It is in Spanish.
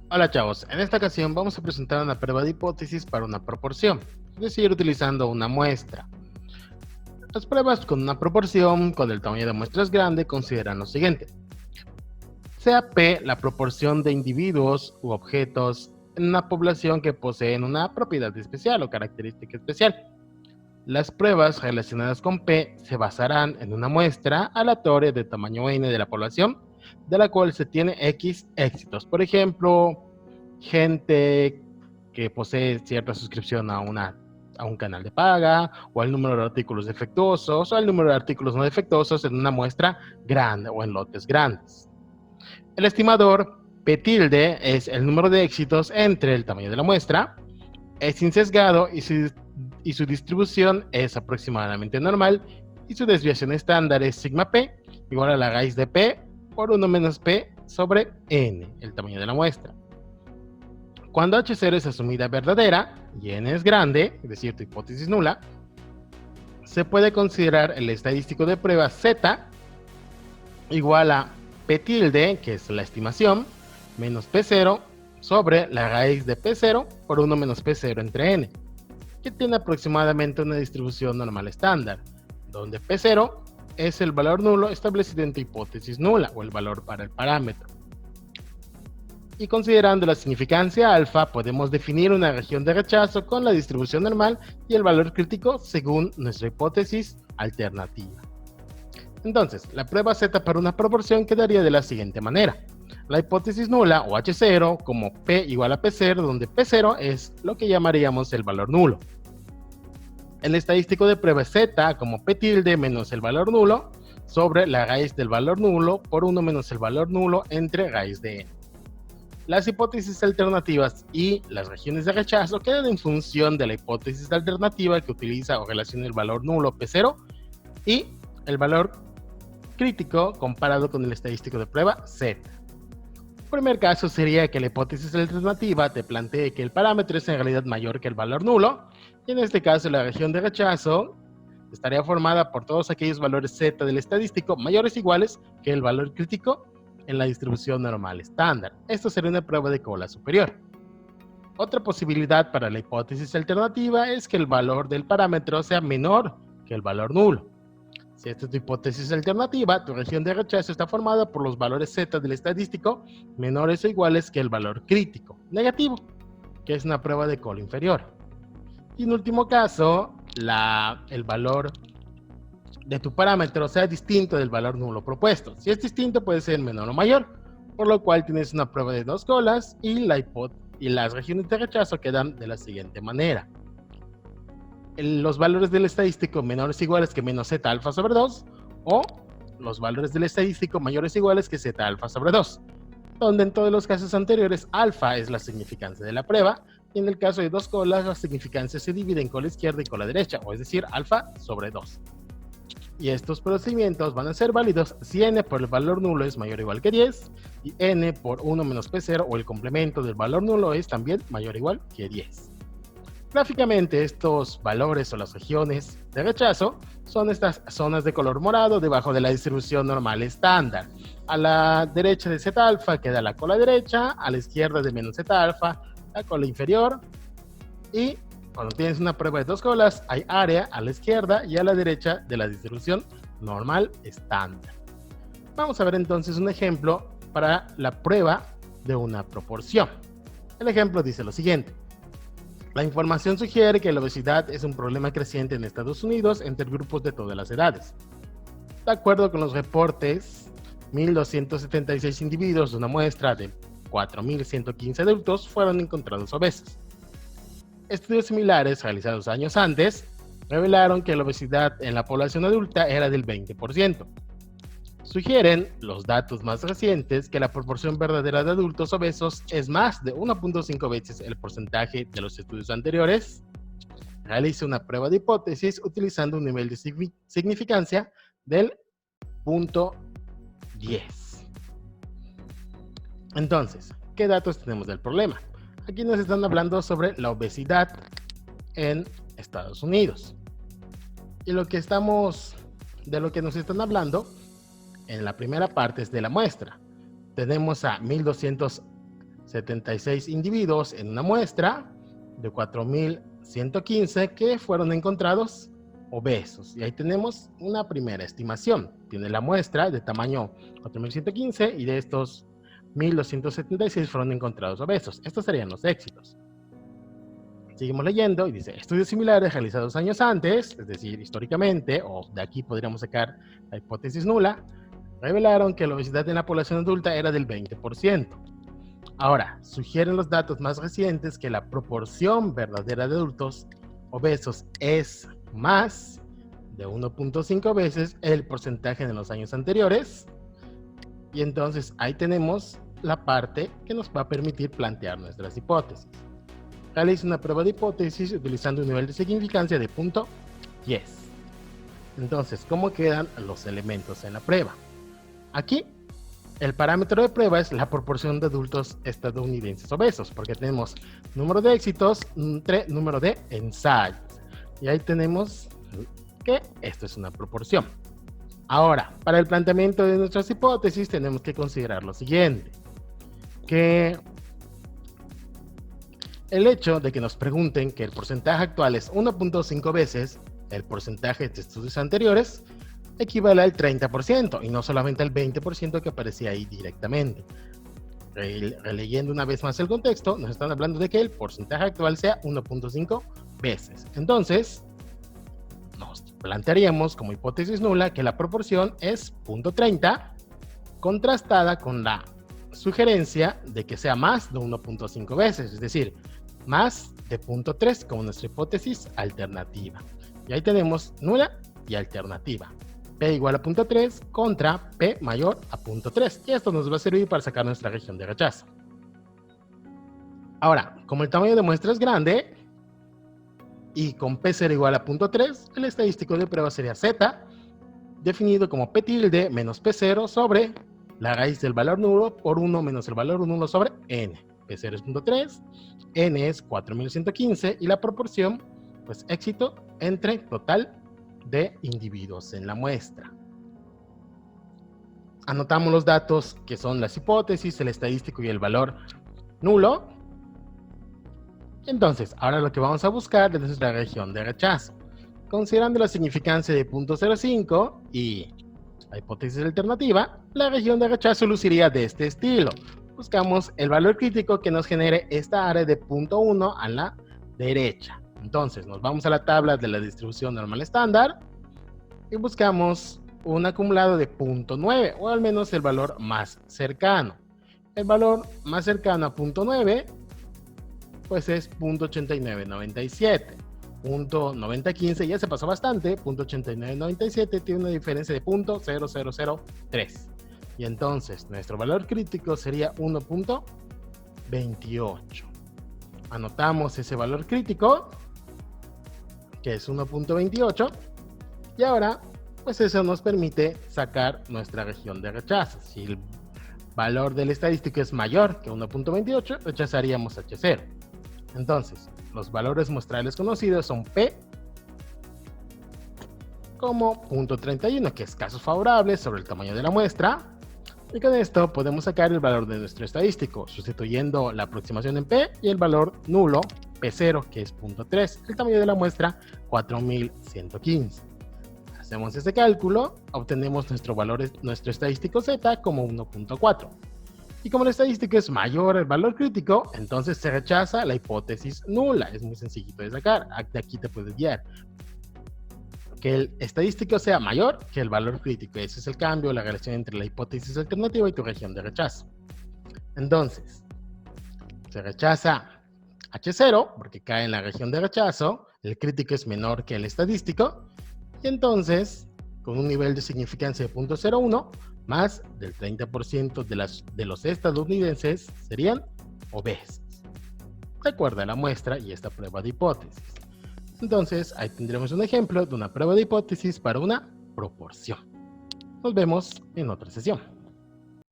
Hola chavos, en esta ocasión vamos a presentar una prueba de hipótesis para una proporción, es decir, utilizando una muestra. Las pruebas con una proporción con el tamaño de muestras grande consideran lo siguiente. Sea P la proporción de individuos u objetos en una población que poseen una propiedad especial o característica especial. Las pruebas relacionadas con P se basarán en una muestra aleatoria de tamaño n de la población, de la cual se tiene X éxitos. Por ejemplo, gente que posee cierta suscripción a un canal de paga, o el número de artículos defectuosos, o el número de artículos no defectuosos en una muestra grande o en lotes grandes. El estimador P tilde es el número de éxitos entre el tamaño de la muestra, es insesgado y su distribución es aproximadamente normal, y su desviación estándar es sigma p igual a la raíz de p por 1 menos p sobre n, el tamaño de la muestra. Cuando H0 es asumida verdadera y n es grande, es decir, tu hipótesis nula, se puede considerar el estadístico de prueba Z igual a P tilde, que es la estimación, menos P0 sobre la raíz de P0 por 1 menos P0 entre n, que tiene aproximadamente una distribución normal estándar, donde P0 es el valor nulo establecido en tu hipótesis nula, o el valor para el parámetro. Y considerando la significancia alfa, podemos definir una región de rechazo con la distribución normal y el valor crítico según nuestra hipótesis alternativa. Entonces, la prueba Z para una proporción quedaría de la siguiente manera. La hipótesis nula, o H0, como P igual a P0, donde P0 es lo que llamaríamos el valor nulo. El estadístico de prueba es Z, como P tilde menos el valor nulo, sobre la raíz del valor nulo por 1 menos el valor nulo entre raíz de n. Las hipótesis alternativas y las regiones de rechazo quedan en función de la hipótesis alternativa que utiliza o relaciona el valor nulo P0 y el valor crítico comparado con el estadístico de prueba Z. El primer caso sería que la hipótesis alternativa te plantee que el parámetro es en realidad mayor que el valor nulo, y en este caso la región de rechazo estaría formada por todos aquellos valores Z del estadístico mayores o iguales que el valor crítico en la distribución normal estándar. Esto sería una prueba de cola superior. Otra posibilidad para la hipótesis alternativa es que el valor del parámetro sea menor que el valor nulo. Si esta es tu hipótesis alternativa, tu región de rechazo está formada por los valores Z del estadístico menores o iguales que el valor crítico negativo, que es una prueba de cola inferior. Y en último caso, el valor de tu parámetro sea distinto del valor nulo propuesto. Si es distinto, puede ser menor o mayor, por lo cual tienes una prueba de dos colas y las regiones de rechazo quedan de la siguiente manera. Los valores del estadístico menores o iguales que menos Z alfa sobre 2, o los valores del estadístico mayores o iguales que Z alfa sobre 2, donde en todos los casos anteriores alfa es la significancia de la prueba, y en el caso de dos colas la significancia se divide en cola izquierda y cola derecha, o es decir, alfa sobre 2. Y estos procedimientos van a ser válidos si n por el valor nulo es mayor o igual que 10, y n por 1 menos P0 o el complemento del valor nulo es también mayor o igual que 10. Gráficamente, estos valores o las regiones de rechazo son estas zonas de color morado debajo de la distribución normal estándar. A la derecha de Z alfa queda la cola derecha, a la izquierda de menos Z alfa la cola inferior, y cuando tienes una prueba de dos colas hay área a la izquierda y a la derecha de la distribución normal estándar. Vamos a ver entonces un ejemplo para la prueba de una proporción. El ejemplo dice lo siguiente. La información sugiere que la obesidad es un problema creciente en Estados Unidos entre grupos de todas las edades. De acuerdo con los reportes, 1.276 individuos de una muestra de 4.115 adultos fueron encontrados obesos. Estudios similares realizados años antes revelaron que la obesidad en la población adulta era del 20%. Sugieren los datos más recientes que la proporción verdadera de adultos obesos es más de 1.5 veces el porcentaje de los estudios anteriores. Realice una prueba de hipótesis utilizando un nivel de significancia del 0.10. Entonces, ¿qué datos tenemos del problema? Aquí nos están hablando sobre la obesidad en Estados Unidos. Y de lo que nos están hablando en la primera parte es de la muestra. Tenemos a 1.200 76 individuos en una muestra de 4.115 que fueron encontrados obesos. Y ahí tenemos una primera estimación. Tiene la muestra de tamaño 4.115 y de estos 1.276 fueron encontrados obesos. Estos serían los éxitos. Seguimos leyendo y dice, estudios similares realizados años antes, es decir, históricamente, o de aquí podríamos sacar la hipótesis nula, revelaron que la obesidad en la población adulta era del 20%. Ahora, sugieren los datos más recientes que la proporción verdadera de adultos obesos es más de 1.5 veces el porcentaje de los años anteriores. Y entonces ahí tenemos la parte que nos va a permitir plantear nuestras hipótesis. Realiza una prueba de hipótesis utilizando un nivel de significancia de 0.10. Entonces, ¿cómo quedan los elementos en la prueba? Aquí, el parámetro de prueba es la proporción de adultos estadounidenses obesos, porque tenemos número de éxitos entre número de ensayos. Y ahí tenemos que esto es una proporción. Ahora, para el planteamiento de nuestras hipótesis tenemos que considerar lo siguiente, que el hecho de que nos pregunten que el porcentaje actual es 1.5 veces el porcentaje de estudios anteriores equivale al 30% y no solamente al 20% que aparecía ahí directamente. Releyendo una vez más el contexto, nos están hablando de que el porcentaje actual sea 1.5 veces. Entonces, nos plantearíamos como hipótesis nula que la proporción es 0.30 contrastada con la sugerencia de que sea más de 1.5 veces, es decir, más de 0.3 como nuestra hipótesis alternativa. Y ahí tenemos nula y alternativa. P igual a 0.3 contra P mayor a 0.3. Y esto nos va a servir para sacar nuestra región de rechazo. Ahora, como el tamaño de muestra es grande y con P0 igual a 0.3, el estadístico de prueba sería Z, definido como P tilde menos P0 sobre la raíz del valor nulo por 1 menos el valor nulo sobre N. P0 es 0.3, N es 4.115 y la proporción, pues éxito entre total de individuos en la muestra. Anotamos los datos que son las hipótesis, el estadístico y el valor nulo. Entonces, ahora lo que vamos a buscar es nuestra región de rechazo. Considerando la significancia de 0.05 y la hipótesis alternativa, la región de rechazo luciría de este estilo. Buscamos el valor crítico que nos genere esta área de 0.1 a la derecha. Entonces, nos vamos a la tabla de la distribución normal estándar y buscamos un acumulado de 0.9 o al menos el valor más cercano. El valor más cercano a 0.9 pues es 0.8997. 0.9015 ya se pasó bastante. 0.8997 tiene una diferencia de 0.0003. Y entonces nuestro valor crítico sería 1.28. Anotamos ese valor crítico, que es 1.28. Y ahora, pues eso nos permite sacar nuestra región de rechazo. Si el valor del estadístico es mayor que 1.28, rechazaríamos H0. Entonces, los valores muestrales conocidos son P como 0.31, que es casos favorables sobre el tamaño de la muestra. Y con esto podemos sacar el valor de nuestro estadístico, sustituyendo la aproximación en P y el valor nulo, P0, que es 0.3, el tamaño de la muestra, 4.115. Hacemos ese cálculo, obtenemos nuestro estadístico Z como 1.4. Y como el estadístico es mayor al valor crítico, entonces se rechaza la hipótesis nula. Es muy sencillito de sacar, de aquí te puedes guiar. Que el estadístico sea mayor que el valor crítico. Ese es el cambio, la relación entre la hipótesis alternativa y tu región de rechazo. Entonces, se rechaza H0 porque cae en la región de rechazo, el crítico es menor que el estadístico, y entonces, con un nivel de significancia de 0.01, más del 30% de los estadounidenses serían obesos, de acuerdo a la muestra y esta prueba de hipótesis. Entonces, ahí tendremos un ejemplo de una prueba de hipótesis para una proporción. Nos vemos en otra sesión.